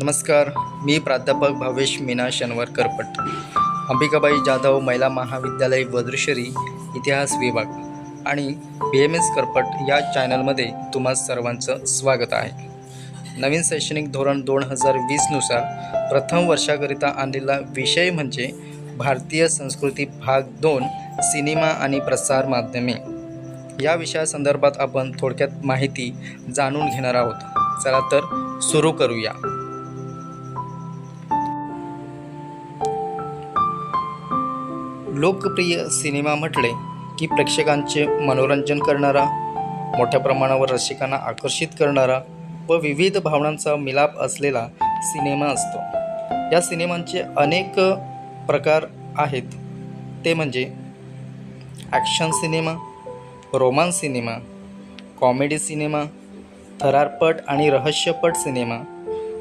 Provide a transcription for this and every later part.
नमस्कार. मी प्राध्यापक भावेश मीना शनिवार करपट, अंबिकाबाई जाधव महिला महाविद्यालय वज्रश्री इतिहास विभाग आणि BMS करपट या चॅनलमध्ये तुम्हा सर्वांचं स्वागत आहे. नवीन शैक्षणिक धोरण 2020 नुसार प्रथम वर्षाकरिता आणलेला विषय म्हणजे भारतीय संस्कृती भाग 2 सिनेमा आणि प्रसार माध्यमे. या विषयासंदर्भात आपण थोडक्यात माहिती जाणून घेणार आहोत. चला तर सुरू करूया. लोकप्रिय सिनेमा म्हटले की प्रेक्षकांचे मनोरंजन करणारा, मोठ्या प्रमाणावर रसिकांना आकर्षित करणारा व विविध भावनांचा मिलाप असलेला सिनेमा असतो. या सिनेमांचे अनेक प्रकार आहेत. ते म्हणजे action cinema, romance cinema, comedy cinema, थरारपट आणि रहस्यपट सिनेमा,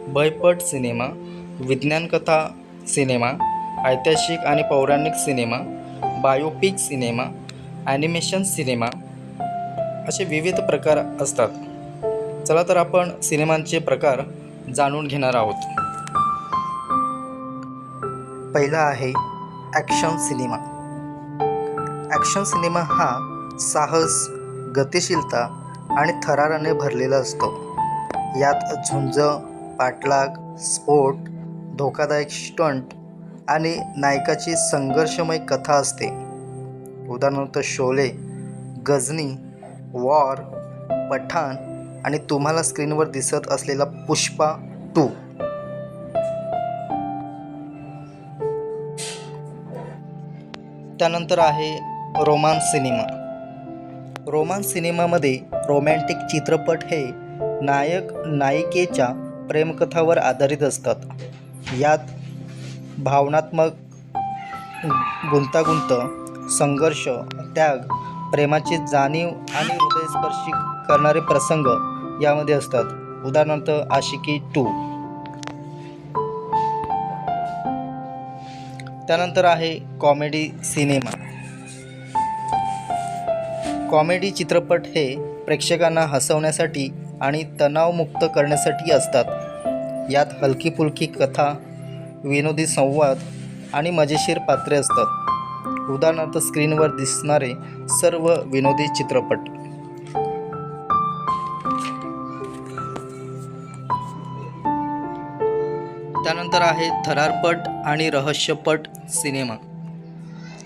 भयपट सिनेमा, विज्ञानकथा सिनेमा, ऐतिहासिक आणि पौराणिक cinema, biopic cinema, animation cinema असे विविध प्रकार असतात. चला तर आपण सिनेमांचे प्रकार जाणून घेणार आहोत. पहिला आहे ॲक्शन सिनेमा. ॲक्शन सिनेमा हा साहस, गतिशीलता आणि थराराने भरलेला असतो. यात झुंज, पाठलाग, स्फोट, धोकादायक स्टंट आणि नायकाची संघर्षमय कथा असते. उदाहरणार्थ शोले, गजनी, वॉर, पठाण आणि तुम्हाला स्क्रीनवर दिसत असलेला पुष्पा 2. त्यानंतर आहे रोमांस सिनेमा. रोमांस सिनेमामध्ये रोमॅन्टिक चित्रपट हे नायक नायिकेच्या प्रेमकथावर आधारित असतात. यात भावनात्मक गुंतागुंत, संघर्ष, त्याग, प्रेमाची जाणीव आणि हृदयस्पर्शी करणारे प्रसंग यामध्ये असतात. उदाहरणार्थ आशिकी 2. त्यानंतर आहे कॉमेडी सिनेमा. कॉमेडी चित्रपट हे प्रेक्षकांना हसवण्यासाठी आणि तणावमुक्त करण्यासाठी असतात. यात हलकी-फुलकी कथा, विनोदी संवाद आणि मजेशीर पात्रे असतात. उदाहरणार्थ स्क्रीनवर दिसणारे सर्व विनोदी चित्रपट. त्यानंतर आहे थरारपट आणि रहस्यपट सिनेमा.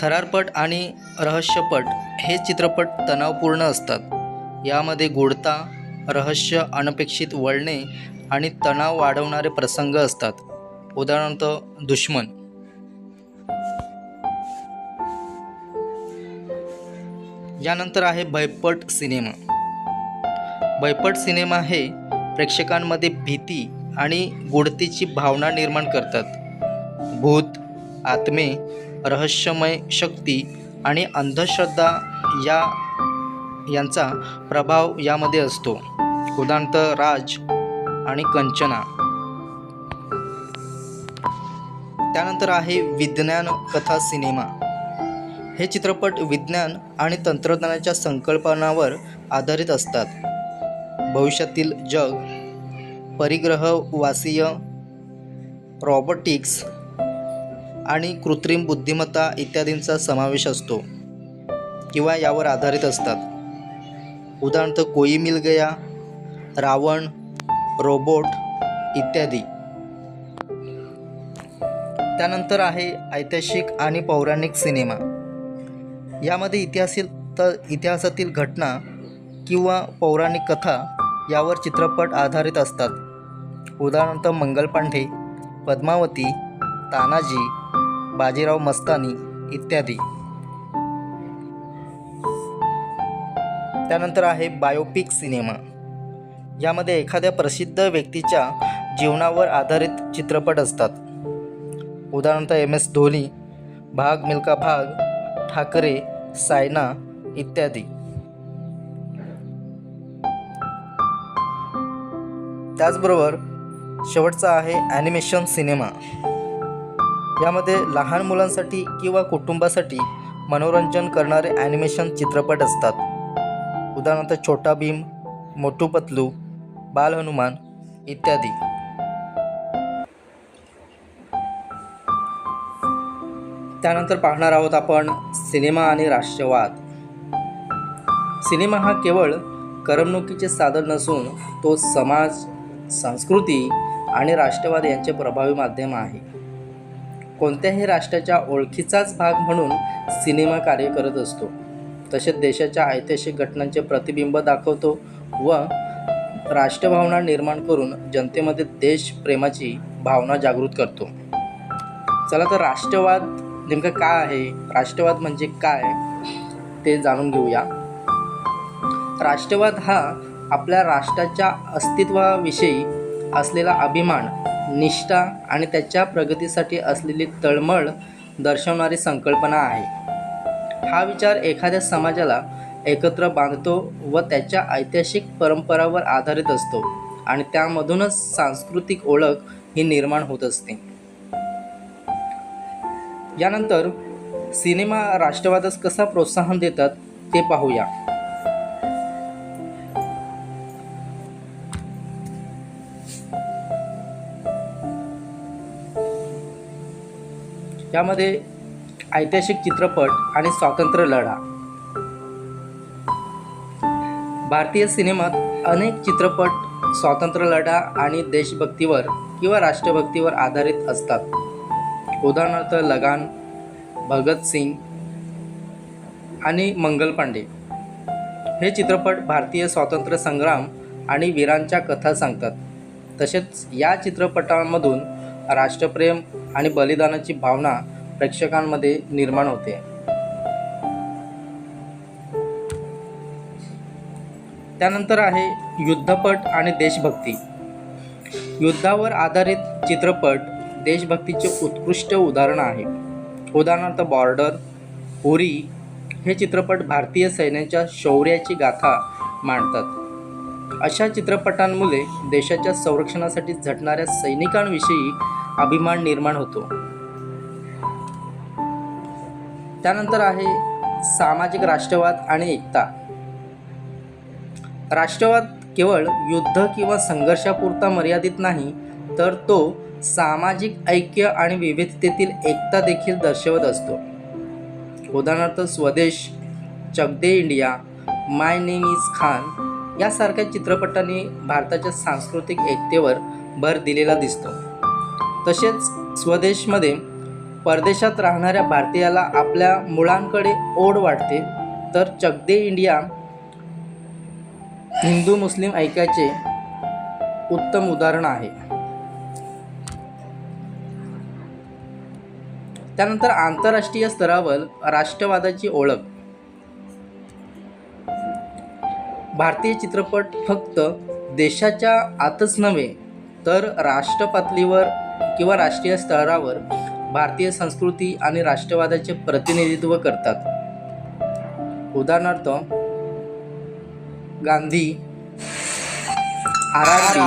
थरारपट आणि रहस्यपट हे चित्रपट तणावपूर्ण असतात. यामध्ये गूढता, रहस्य, अनपेक्षित वळणे आणि तणाव वाढवणारे प्रसंग असतात. उदाहरणार्थ दुश्मन. यानंतर आहे भयपट सिनेमा. भयपट सिनेमा हे प्रेक्षकांमध्ये भीती आणि गूढतेची भावना निर्माण करतात. भूत, आत्मे, रहस्यमय शक्ती आणि अंधश्रद्धा यांचा प्रभाव यामध्ये असतो. उदाहरणार्थ राज आणि कंचना. त्यानंतर आहे विज्ञान कथा सिनेमा. हे चित्रपट विज्ञान आणि तंत्रज्ञानाच्या संकल्पनावर आधारित असतात. भविष्यातील जग, परिग्रहवासीय, रॉबोटिक्स आणि कृत्रिम बुद्धिमत्ता इत्यादींचा समावेश असतो किंवा यावर आधारित असतात. उदाहरणार्थ कोई मिल गया, रावण, रोबोट इत्यादी. त्यानंतर आहे ऐतिहासिक आणि पौराणिक सिनेमा. यामध्ये इतिहासातील घटना किंवा पौराणिक कथा यावर चित्रपट आधारित असतात. उदाहरणार्थ मंगलपांडे, पद्मावती, तानाजी, बाजीराव मस्तानी इत्यादी. त्यानंतर आहे बायोपिक सिनेमा. यामध्ये एखाद्या प्रसिद्ध व्यक्तीच्या जीवनावर आधारित चित्रपट असतात. उदाहरणार्थ MS धोनी, भाग मिल्खा भाग, ठाकरे, सायना इत्यादी. त्याचबरोबर शेवटचा आहे ॲनिमेशन सिनेमा. यामध्ये लहान मुलांसाठी किंवा कुटुंबासाठी मनोरंजन करणारे ॲनिमेशन चित्रपट असतात. उदाहरणार्थ छोटा भीम, मोटू पतलू, बाल हनुमान इत्यादी. त्यानंतर पाहणार आहोत आपण सिनेमा आणि राष्ट्रवाद. सिनेमा हा केवळ करमणुकीचे साधन नसून तो समाज, संस्कृती आणि राष्ट्रवाद यांचे प्रभावी माध्यम आहे. कोणत्याही राष्ट्राच्या ओळखीचाच भाग म्हणून सिनेमा कार्य करत असतो. तसेच देशाच्या ऐतिहासिक घटनांचे प्रतिबिंब दाखवतो व राष्ट्रभावना निर्माण करून जनतेमध्ये देशप्रेमाची भावना जागृत करतो. चला तर राष्ट्रवाद नेमकं काय आहे, राष्ट्रवाद म्हणजे काय ते जाणून घेऊया. राष्ट्रवाद हा आपल्या राष्ट्राच्या अस्तित्वाविषयी असलेला अभिमान, निष्ठा आणि त्याच्या प्रगतीसाठी असलेली तळमळ दर्शवणारी संकल्पना आहे. हा विचार एखाद्या समाजाला एकत्र बांधतो व त्याच्या ऐतिहासिक परंपरावर आधारित असतो आणि त्यामधूनच सांस्कृतिक ओळख ही निर्माण होत असते. यानंतर सिनेमा राष्ट्रवादास कसा प्रोत्साहन देतात ते पाहूया. यामध्ये ऐतिहासिक चित्रपट आणि स्वातंत्र्य लढा. भारतीय सिनेमात अनेक चित्रपट स्वातंत्र्य लढा आणि देशभक्तीवर किंवा राष्ट्रभक्तीवर आधारित असतात. उदाहरणार्थ लगान, भगत सिंग आणि मंगल पांडे हे चित्रपट भारतीय स्वातंत्र्य संग्राम आणि वीरांच्या कथा सांगतात. तसेच या चित्रपटांमधून राष्ट्रप्रेम आणि बलिदानाची भावना प्रेक्षकांमध्ये निर्माण होते. त्यानंतर आहे युद्धपट आणि देशभक्ती. युद्धावर आधारित चित्रपट देशभक्तीचे उत्कृष्ट उदाहरण आहे. उदाहरणार्थ बॉर्डर, उरी हे चित्रपट भारतीय सैन्याच्या शौर्याची गाथा मांडतात. अशा चित्रपटांमुळे देशाच्या संरक्षणासाठी झटणाऱ्या सैनिकांविषयी अभिमान निर्माण होतो. त्यानंतर आहे सामाजिक राष्ट्रवाद आणि एकता. राष्ट्रवाद केवळ युद्ध किंवा संघर्षापुरता मर्यादित नाही, तर तो सामाजिक ऐक्य आणि विविधतेतील एकता देखील दर्शवत असतो. उदाहरणार्थ Swades, Chak De India, my name is Khan यासारख्या चित्रपटांनी भारताच्या सांस्कृतिक एकतेवर भर दिलेला दिसतो. तसेच स्वदेशमध्ये परदेशात राहणाऱ्या भारतीयाला आपल्या मुळांकडे ओढ वाटते, तर चक दे इंडिया हिंदू मुस्लिम ऐक्याचे उत्तम उदाहरण आहे. त्यानंतर आंतरराष्ट्रीय स्तरावर राष्ट्रवादाची ओळख. भारतीय चित्रपट फक्त देशाच्या आतच नव्हे, तर राष्ट्र पातळीवर किंवा राष्ट्रीय स्तरावर भारतीय संस्कृती आणि राष्ट्रवादाचे प्रतिनिधित्व करतात. उदाहरणार्थ गांधी, RRR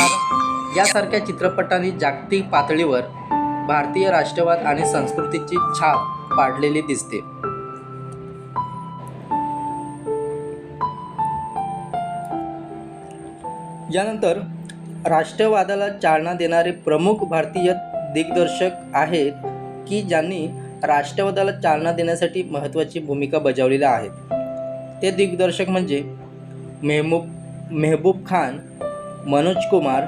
यासारख्या चित्रपटांनी जागतिक पातळीवर भारतीय राष्ट्रवाद आणि संस्कृतीची छाप पाडलेली दिसते. यानंतर राष्ट्रवादाला चालना देणारे प्रमुख भारतीय दिग्दर्शक आहेत की ज्यांनी राष्ट्रवादाला चालना देण्यासाठी महत्त्वाची भूमिका बजावलेल्या आहेत. ते दिग्दर्शक म्हणजे मेहबूब खान, मनोज कुमार,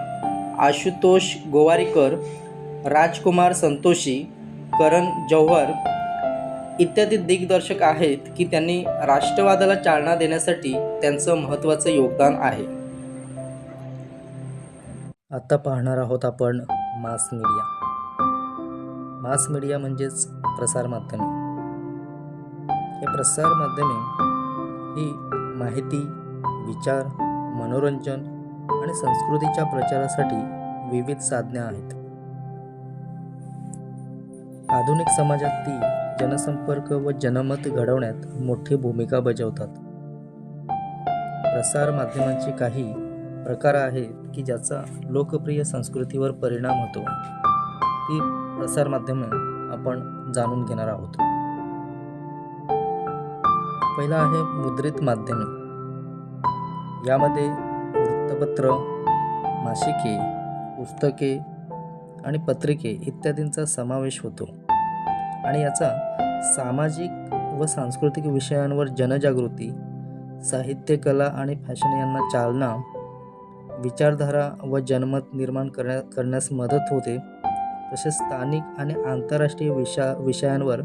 आशुतोष गोवारीकर, राजकुमार संतोषी, करण जौहर इत्यादी दिग्दर्शक आहेत की त्यांनी राष्ट्रवादाला चालना देण्यासाठी त्यांचं महत्त्वाचं योगदान आहे. आता पाहणार आहोत आपण मास मीडिया. मास मीडिया म्हणजेच प्रसारमाध्यमे. हे प्रसारमाध्यमे ही माहिती, विचार, मनोरंजन आणि संस्कृतीच्या प्रचारासाठी विविध साधने आहेत. आधुनिक समाजात ती जनसंपर्क व जनमत घडवण्यात मोठी भूमिका बजावतात. प्रसार माध्यमांचे काही प्रकार आहेत की ज्याचा लोकप्रिय संस्कृतीवर परिणाम होतो. ती प्रसार माध्यमे आपण जाणून घेणार आहोत. पहिला आहे मुद्रित माध्यमे. यामध्ये वृत्तपत्र, मासिके, पुस्तके आणि पत्रिके इत्यादींचा समावेश होतो आणि याचा सामाजिक व सांस्कृतिक विषयांवर जनजागृती, साहित्य, कला आणि फॅशन यांना चालना, विचारधारा व जनमत निर्माण करण्यास मदत होते. तसेच स्थानिक आणि आंतरराष्ट्रीय विषयांवर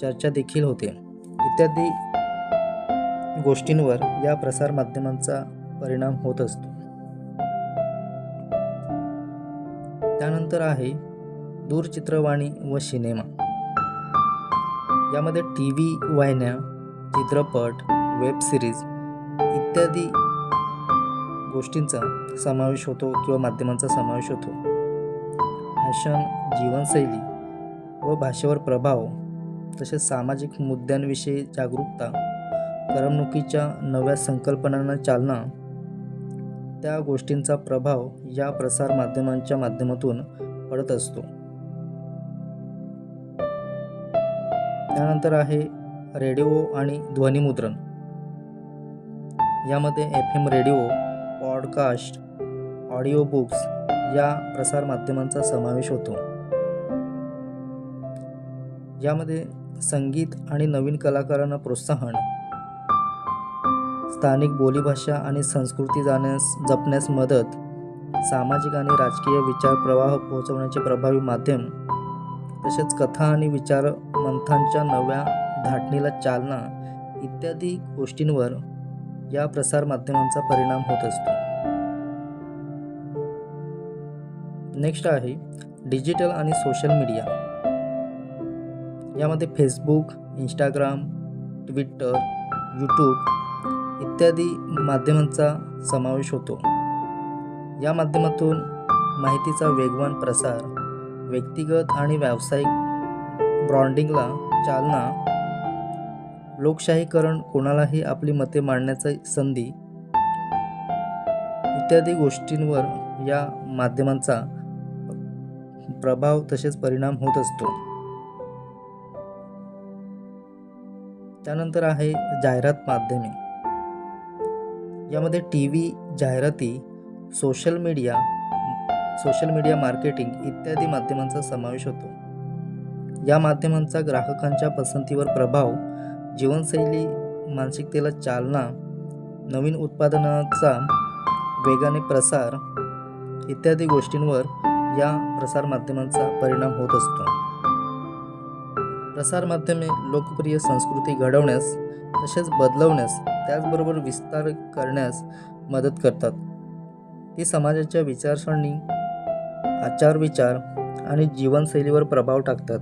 चर्चा देखील होते. इत्यादी गोष्टींवर या प्रसारमाध्यमांचा परिणाम होत असतो. त्यानंतर आहे दूरचित्रवाणी व सिनेमा. यामध्ये TV वाहिन्या, चित्रपट, वेब सिरीज इत्यादी गोष्टींचा समावेश होतो किंवा माध्यमांचा समावेश होतो. फॅशन, जीवनशैली व भाषेवर प्रभाव, तसेच सामाजिक मुद्द्यांविषयी जागरूकता, करमणुकीच्या नव्या संकल्पनांना चालना, त्या गोष्टींचा प्रभाव या प्रसार माध्यमांच्या माध्यमातून पडत असतो. त्यानंतर आहे रेडिओ आणि ध्वनिमुद्रण. यामध्ये FM radio, podcast, audio books या प्रसार माध्यमांचा समावेश होतो. यामध्ये संगीत आणि नवीन कलाकारांना प्रोत्साहन, स्थानिक बोलीभाषा आणि संस्कृती जपण्यास मदत, सामाजिक आणि राजकीय विचार प्रवाह पोहोचवण्याचे प्रभावी माध्यम, तसेच कथा आणि विचार मंथांच्या नव्या धाटणीला चालना इत्यादी गोष्टींवर या प्रसार माध्यमांचा परिणाम होत असतो. नेक्स्ट आहे डिजिटल आणि सोशल मीडिया. यामध्ये फेसबुक, इंस्टाग्राम, ट्विटर, यूट्यूब इत्यादी माध्यमांचा समावेश होतो. या माध्यमातून माहितीचा वेगवान प्रसार, व्यक्तिगत आणि व्यावसायिक ब्रँडिंगला चालना, लोकशाहीकरण, कोणालाही आपली मते मांडण्याची संधी इत्यादी गोष्टींवर या माध्यमांचा प्रभाव तसेच परिणाम होत असतो. त्यानंतर आहे जाहिरात माध्यमे. यामध्ये TV जाहिराती, सोशल मीडिया मार्केटिंग इत्यादी माध्यमांचा समावेश होतो. या माध्यमांचा ग्राहकांच्या पसंतीवर प्रभाव, जीवनशैली, मानसिकतेला चालना, नवीन उत्पादनाचा वेगाने प्रसार इत्यादी गोष्टींवर या प्रसार माध्यमांचा परिणाम होत असतो. प्रसार माध्यमे लोकप्रिय संस्कृती घडवण्यास तसेच बदलवण्यास, त्याचबरोबर विस्तार करण्यास मदत करतात. ती समाजाच्या विचारसरणी, आचारविचार आणि जीवनशैलीवर प्रभाव टाकतात.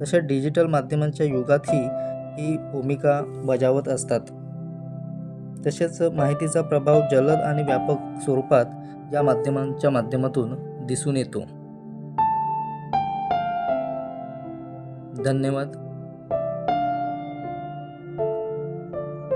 तसेच डिजिटल माध्यमांच्या युगातही ही भूमिका बजावत असतात. तसेच माहितीचा प्रभाव जलद आणि व्यापक स्वरूपात या माध्यमांच्या माध्यमातून दिसून येतो. धन्यवाद.